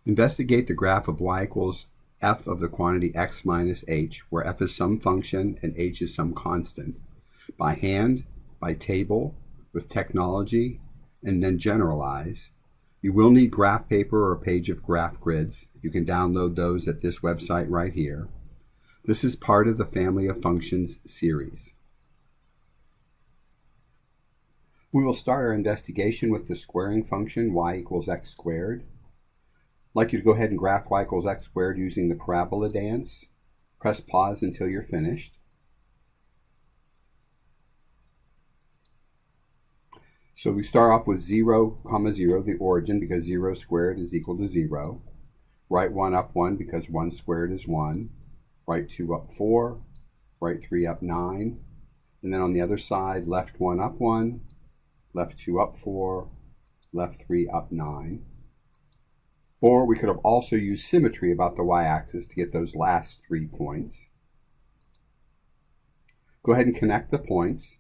Investigate the graph of y equals f of the quantity x minus h, where f is some function and h is some constant, by hand, by table, with technology, and then generalize. You will need graph paper or a page of graph grids. You can download those at this website right here. This is part of the Family of Functions series. We will start our investigation with the squaring function y equals x squared. I'd like you to go ahead and graph y equals x squared using the parabola dance. Press pause until you're finished. So we start off with 0, 0, the origin, because 0 squared is equal to 0. Write 1 up 1 because 1 squared is 1. Write 2 up 4. Write 3 up 9. And then on the other side, left 1 up 1. Left 2 up 4, left 3 up 9. Or we could have also used symmetry about the y-axis to get those last 3 points. Go ahead and connect the points,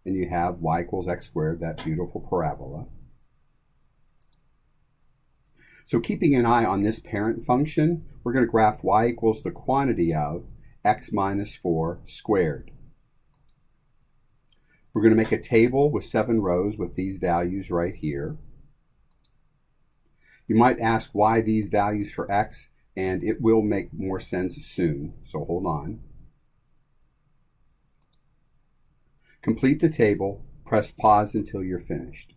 and you have y equals x squared, that beautiful parabola. So keeping an eye on this parent function, we're going to graph y equals the quantity of x minus 4 squared. We're going to make a table with 7 rows with these values right here. You might ask why these values for x, and it will make more sense soon, so hold on. Complete the table, press pause until you're finished.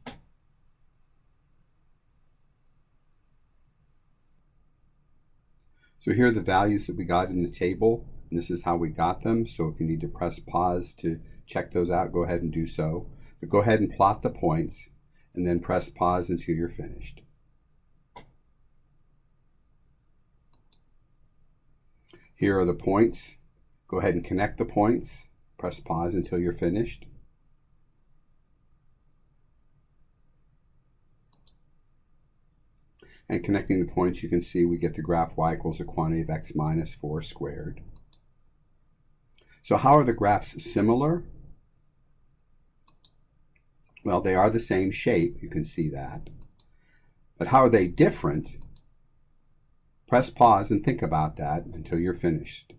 So here are the values that we got in the table, and this is how we got them. So if you need to press pause to check those out, go ahead and do so. But go ahead and plot the points, and then press pause until you're finished. Here are the points. Go ahead and connect the points. Press pause until you're finished. And connecting the points, you can see we get the graph y equals the quantity of x minus 4 squared. So how are the graphs similar? Well, they are the same shape, you can see that. But how are they different? Press pause and think about that until you're finished.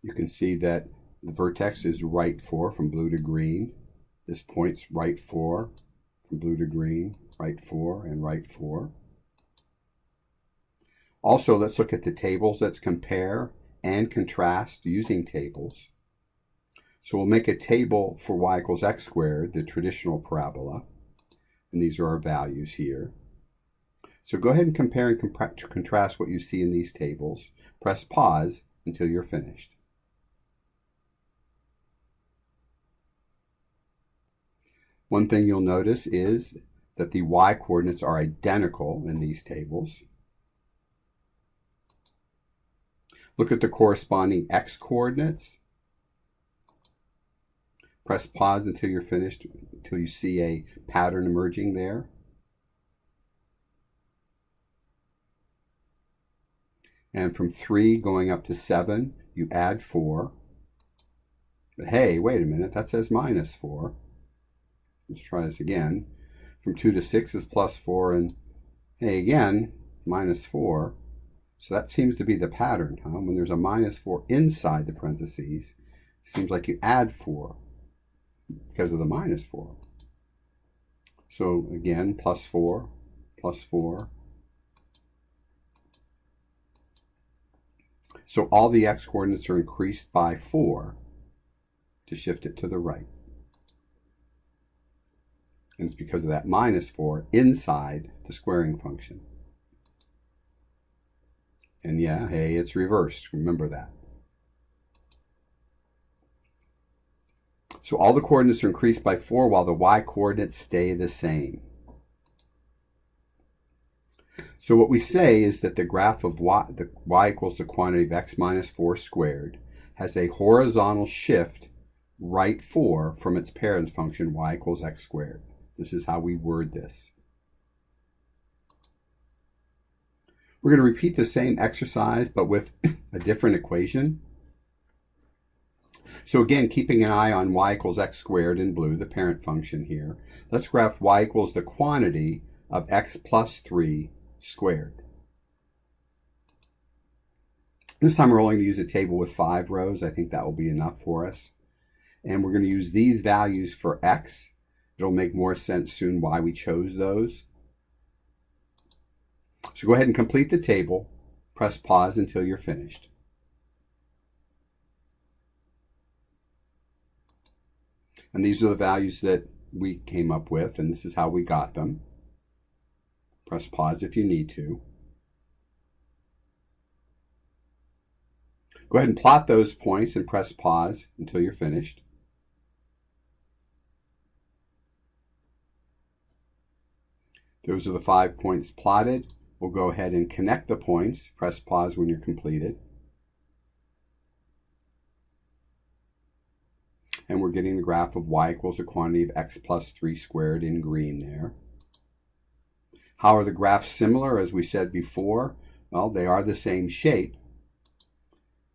You can see that the vertex is right 4 from blue to green. This point's right 4 from blue to green, right 4 and right 4. Also, let's look at the tables. Let's compare and contrast using tables. So we'll make a table for y equals x squared, the traditional parabola. And these are our values here. So go ahead and compare and contrast what you see in these tables. Press pause until you're finished. One thing you'll notice is that the y coordinates are identical in these tables. Look at the corresponding x coordinates. Press pause until you're finished, until you see a pattern emerging there. And from 3 going up to 7, you add 4. But hey, wait a minute, that says minus 4. Let's try this again. From 2 to 6 is plus 4, and hey, again, minus 4. So that seems to be the pattern, huh? When there's a minus 4 inside the parentheses, it seems like you add 4 because of the minus 4. So again, plus 4, plus 4. So all the x coordinates are increased by 4 to shift it to the right. And it's because of that minus 4 inside the squaring function. And yeah, hey, it's reversed. Remember that. So all the coordinates are increased by 4 while the y coordinates stay the same. So what we say is that the graph of y equals the quantity of x minus 4 squared has a horizontal shift right 4 from its parent function y equals x squared. This is how we word this. We're going to repeat the same exercise but with a different equation. So again, keeping an eye on y equals x squared in blue, the parent function here, let's graph y equals the quantity of x plus 3 squared. This time we're only going to use a table with 5 rows. I think that will be enough for us. And we're going to use these values for x. It'll make more sense soon why we chose those. So go ahead and complete the table. Press pause until you're finished. And these are the values that we came up with, and this is how we got them. Press pause if you need to. Go ahead and plot those points and press pause until you're finished. Those are the 5 points plotted. We'll go ahead and connect the points. Press pause when you're completed. And we're getting the graph of y equals the quantity of x plus 3 squared in green there. How are the graphs similar? As we said before, well, they are the same shape.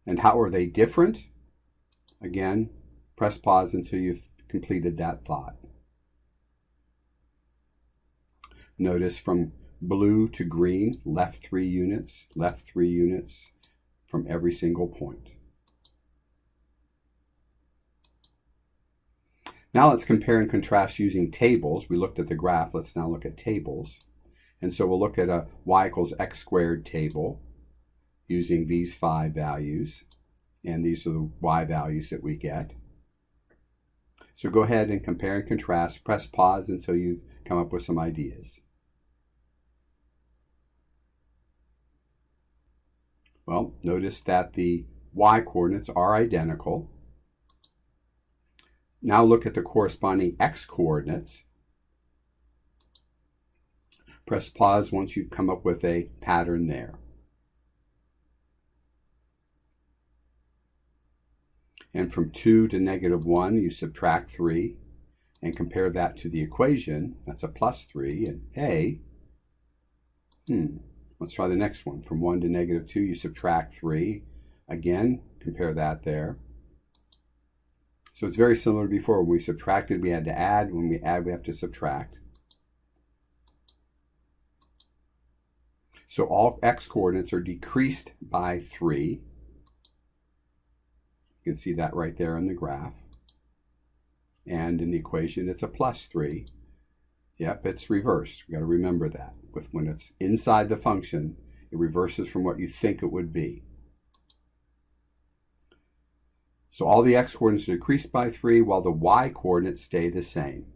And how are they different? Again, press pause until you've completed that thought. Notice from blue to green, left 3 units from every single point. Now let's compare and contrast using tables. We looked at the graph, let's now look at tables. And so we'll look at a y equals x squared table using these 5 values. And these are the y values that we get. So go ahead and compare and contrast. Press pause until you've come up with some ideas. Well, notice that the y coordinates are identical. Now look at the corresponding x coordinates. Press pause once you've come up with a pattern there. And from 2 to -1, you subtract 3 and compare that to the equation. That's a plus 3. And hey, let's try the next one. From 1 to -2, you subtract 3. Again, compare that there. So it's very similar to before. When we subtracted, we had to add. When we add, we have to subtract. So all x coordinates are decreased by 3. You can see that right there in the graph. And in the equation, it's a plus 3. Yep, it's reversed. We've got to remember that. When it's inside the function, it reverses from what you think it would be. So all the x coordinates are decreased by 3 while the y coordinates stay the same.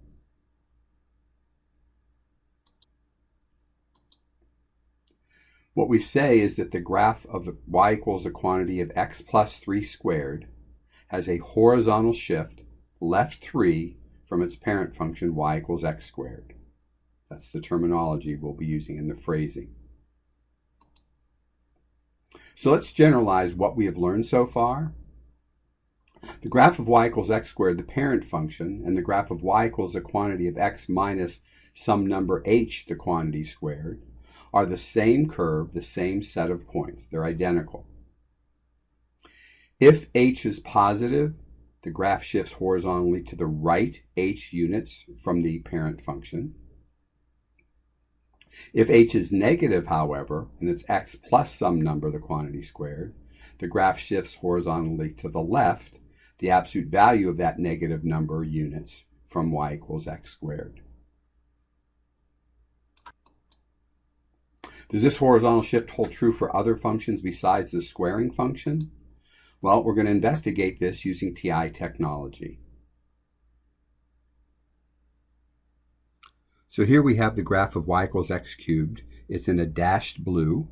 What we say is that the graph of the y equals the quantity of x plus 3 squared has a horizontal shift left 3 from its parent function y equals x squared. That's the terminology we'll be using in the phrasing. So let's generalize what we have learned so far. The graph of y equals x squared, the parent function, and the graph of y equals the quantity of x minus some number h, the quantity squared, are the same curve, the same set of points. They're identical. If h is positive, the graph shifts horizontally to the right h units from the parent function. If h is negative, however, and it's x plus some number, the quantity squared, the graph shifts horizontally to the left, the absolute value of that negative number units from y equals x squared. Does this horizontal shift hold true for other functions besides the squaring function? Well, we're going to investigate this using TI technology. So here we have the graph of y equals x cubed. It's in a dashed blue.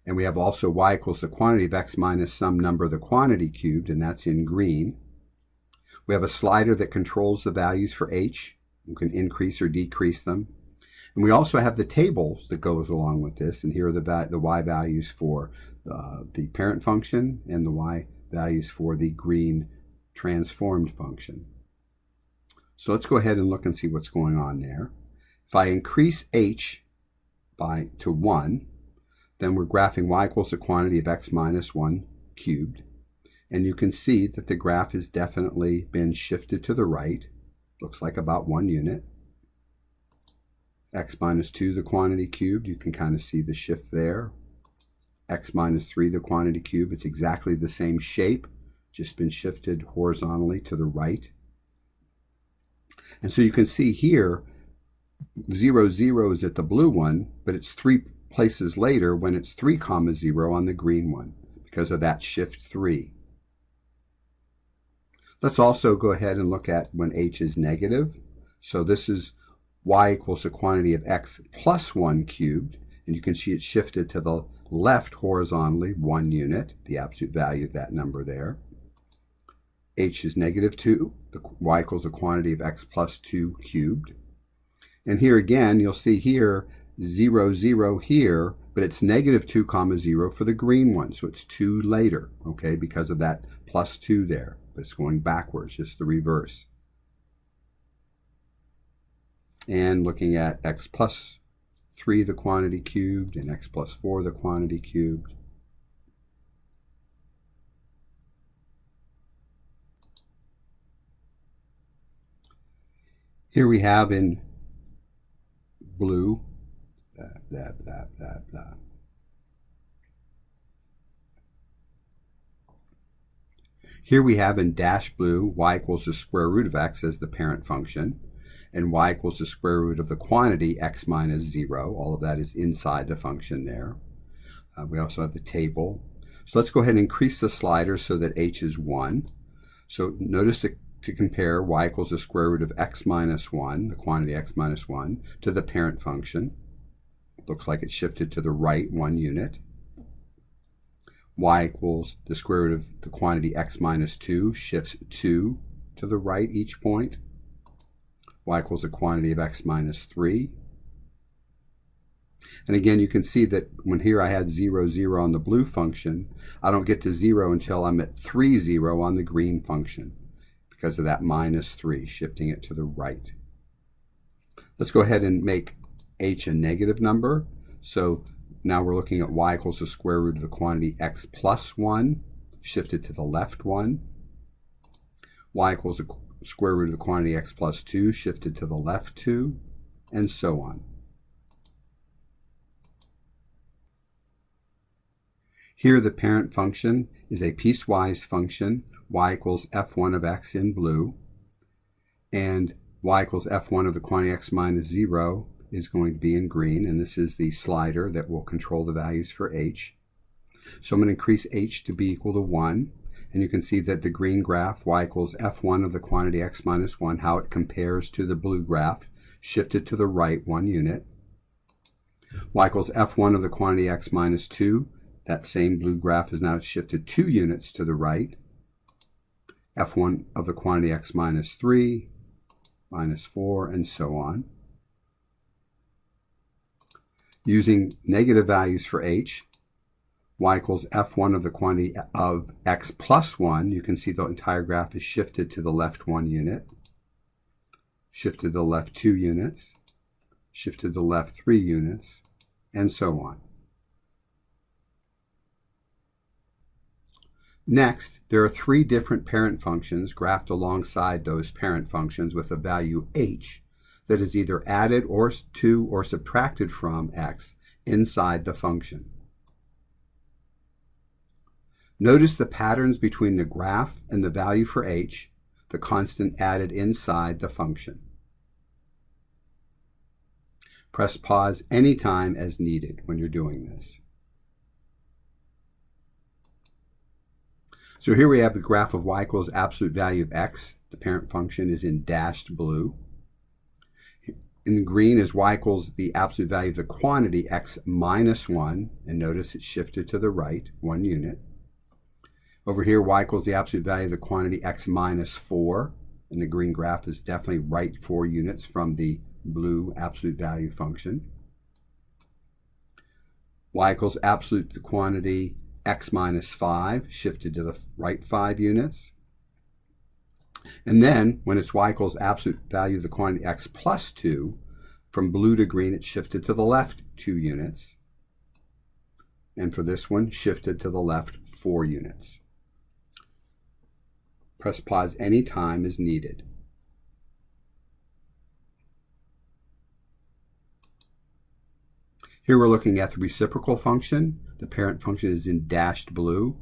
And we have also y equals the quantity of x minus some number, the quantity cubed, and that's in green. We have a slider that controls the values for h. You can increase or decrease them. And we also have the tables that goes along with this. And here are the y values for the parent function and the y values for the green transformed function. So let's go ahead and look and see what's going on there. If I increase h to 1, then we're graphing y equals the quantity of x minus 1 cubed. And you can see that the graph has definitely been shifted to the right. Looks like about 1 unit. X minus 2, the quantity cubed, you can kind of see the shift there. X minus 3, the quantity cubed, it's exactly the same shape, just been shifted horizontally to the right. And so you can see here, 0, 0 is at the blue one, but it's 3 places later when it's 3, 0 on the green one, because of that shift 3. Let's also go ahead and look at when h is negative. So this is y equals the quantity of x plus 1 cubed, and you can see it shifted to the left horizontally 1 unit, the absolute value of that number there. H is negative 2, the y equals the quantity of x plus 2 cubed. And here again, you'll see here 0, 0 here, but it's negative 2, 0 for the green one, so it's 2 later, okay, because of that plus 2 there. But it's going backwards, just the reverse. And looking at x plus 3, the quantity cubed, and x plus 4, the quantity cubed. Here we have in blue, blah, blah, blah, blah. Here we have in dash blue, y equals the square root of x as the parent function, and y equals the square root of the quantity x minus 0. All of that is inside the function there. We also have the table. So let's go ahead and increase the slider so that h is 1. So notice that to compare y equals the square root of x minus 1, the quantity x minus 1, to the parent function. It looks like it's shifted to the right 1 unit. Y equals the square root of the quantity x minus 2, shifts 2 to the right each point. Y equals the quantity of x minus 3. And again, you can see that when here I had 0, 0 on the blue function, I don't get to 0 until I'm at 3, 0 on the green function, because of that minus 3, shifting it to the right. Let's go ahead and make h a negative number. So now we're looking at y equals the square root of the quantity x plus 1, shifted to the left 1. Y equals the square root of the quantity x plus 2, shifted to the left 2, and so on. Here the parent function is a piecewise function, y equals f1 of x in blue, and y equals f1 of the quantity x minus 0 is going to be in green, and this is the slider that will control the values for h. So I'm going to increase h to be equal to 1, and you can see that the green graph, y equals f1 of the quantity x minus 1, how it compares to the blue graph, shifted to the right 1 unit. Y equals f1 of the quantity x minus 2, that same blue graph is now shifted 2 units to the right. f1 of the quantity x minus 3, minus 4, and so on. Using negative values for h, y equals f1 of the quantity of x plus 1, you can see the entire graph is shifted to the left 1 unit, shifted to the left 2 units, shifted to the left 3 units, and so on. Next, there are 3 different parent functions graphed alongside those parent functions with a value h that is either added or to or subtracted from x inside the function. Notice the patterns between the graph and the value for h, the constant added inside the function. Press pause anytime as needed when you're doing this. So here we have the graph of y equals absolute value of x. The parent function is in dashed blue. In green is y equals the absolute value of the quantity x minus 1, and notice it's shifted to the right 1 unit. Over here, y equals the absolute value of the quantity x minus 4, and the green graph is definitely right 4 units from the blue absolute value function. Y equals absolute the quantity x minus 5, shifted to the right 5 units. And then, when it's y equals absolute value of the quantity x plus 2, from blue to green, it's shifted to the left 2 units. And for this one, shifted to the left 4 units. Press pause any time as needed. Here we're looking at the reciprocal function. The parent function is in dashed blue.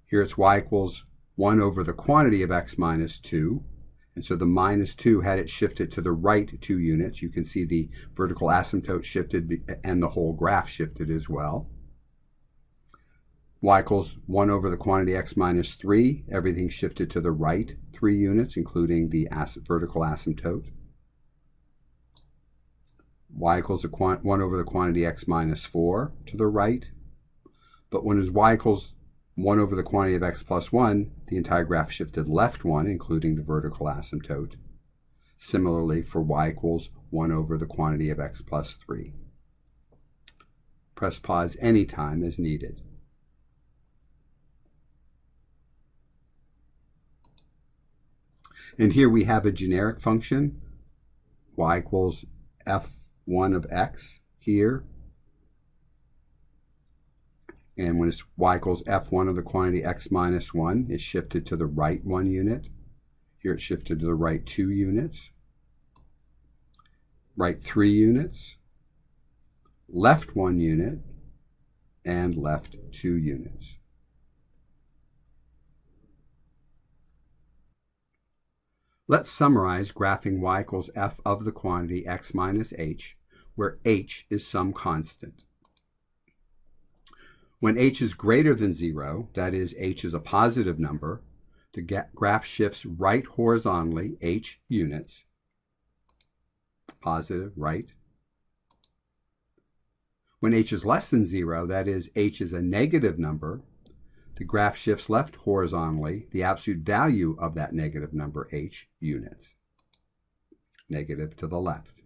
Here it's y equals 1 over the quantity of x minus 2. And so the minus 2, had it shifted to the right 2 units, you can see the vertical asymptote shifted and the whole graph shifted as well. Y equals 1 over the quantity x minus 3. Everything shifted to the right 3 units, including the vertical asymptote. Y equals 1 over the quantity x minus 4 to the right. But when y equals 1 over the quantity of x plus 1, the entire graph shifted left 1, including the vertical asymptote. Similarly, for y equals 1 over the quantity of x plus 3. Press pause anytime as needed. And here we have a generic function, y equals f1 of x here. And when it's y equals f1 of the quantity x minus 1, it's shifted to the right 1 unit. Here it's shifted to the right 2 units, right 3 units, left 1 unit, and left 2 units. Let's summarize graphing y equals f of the quantity x minus h, where h is some constant. When h is greater than 0, that is, h is a positive number, the graph shifts right horizontally, h units, positive, right. When h is less than 0, that is, h is a negative number, the graph shifts left horizontally, the absolute value of that negative number, h units, negative to the left.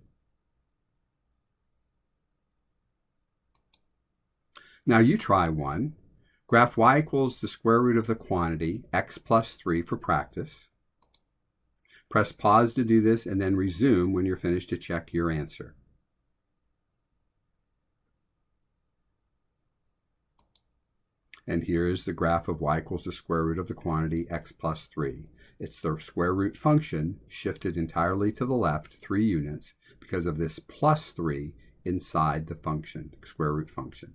Now you try one. Graph y equals the square root of the quantity x plus 3 for practice. Press pause to do this and then resume when you're finished to check your answer. And here is the graph of y equals the square root of the quantity x plus 3. It's the square root function shifted entirely to the left 3 units because of this plus 3 inside the function, square root function.